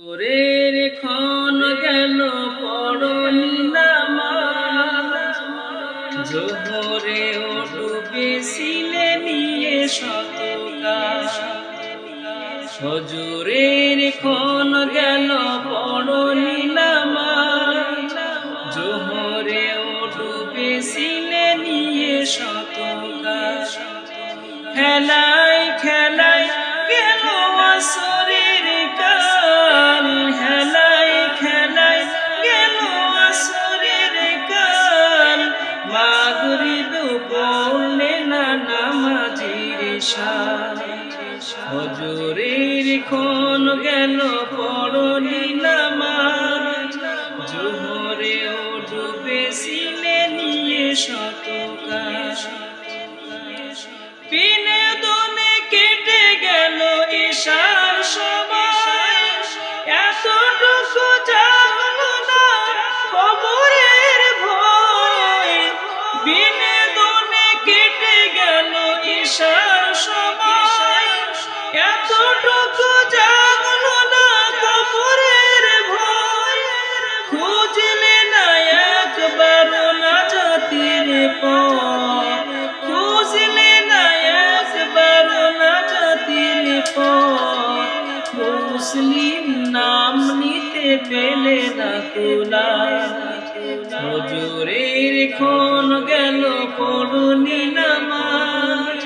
ওরের ক্ষণ গেল পড়নি নামাজ, জোহরে ও ডুবেছিলে নিয়ে শতকাল। ফজরের ক্ষণ গেল পড়নি নামাজ, জোহরে ও ডুবেছিলে নিয়ে শতকাল। খেলায় খেলায় গেল আসরের কাল, হেলায় খেলায় গেল আসরের কাল। মাগরিব পড়লে না নামাজের শান, ফজরের ক্ষণ গেল পড়নি নামাজ, জোহরে ও ডুবেছিলে নিয়ে শতকাল। বিনোদনে কেটে গেল ঈশার সময়, এতটুকু জাগলো না কবরের ভয়। বিনোদনে কেটে গেল ঈশার সময়, এতটুকু জাগলো না কবরের ভয়। খুঁজলে না একবার নাজাতের পথ, খুঁজলে না একবার নাজাতের পথ। মুসলিম নাম নিতে পেলে না কুলায়, ফজরের ক্ষণ গেল পড়নি নামাজ,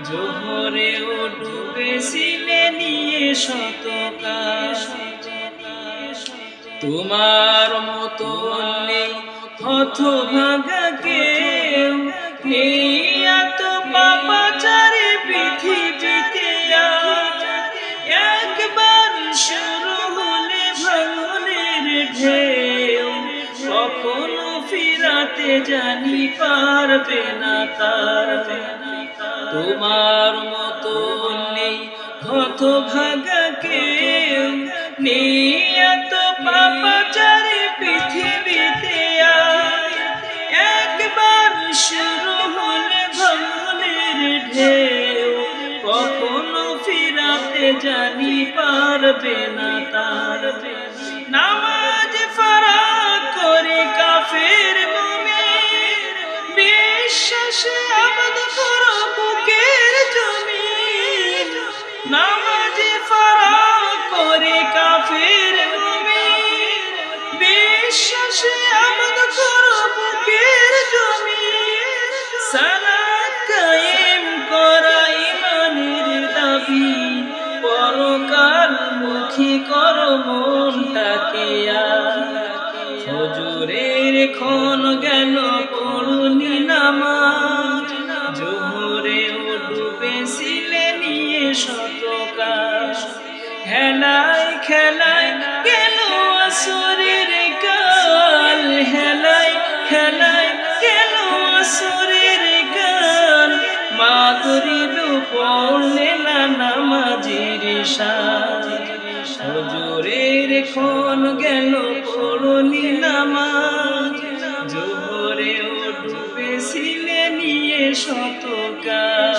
জোহরে ও ডুবেছিলে নিয়ে শতকাল। তোমার মতো নেই হতভাগা কেউ, নেই এত পাপাচারে পৃথিবীতে আজ। একবার শুরু হলে ভাঙনের ঢেউ, কখনো ফিরাতে জানি পারবে না তার। তোমার মতো নেই হতভাগা কেউ, নেই এত পাপাচারে পৃথিবীতে আজ। একবার শুরু হলে ভাঙনের ঢেউ, কখনো ফিরাতে জানি পারবে না তার। নামাজ ফারাক করে কাফের মুমিন, বিশ্বাসে আবাদ করো বুকের জমিন। নামাজ ফারাক করে কাফের মুমিন, বিশ্বাসে আবাদ করো বুকের জমিন। সালাত কায়েম করা ইমানের দাবি, পরকাল মুখী করো মনটাকে আজ। ফজরের ক্ষণ গেল পড়নি নামাজ, জোহরে ও ডুবেছিলে নিয়ে শতকাল। হেলায় খেলায় গেল আসরের কাল, হেলায় খেলায় গেল আসরের কাল। মাগরিব পড়লে না নামাজের শান, ফজরের ক্ষণ গেল পড়নি নামাজ, জোহরে ও ডুবেছিলে নিয়ে শতকাল।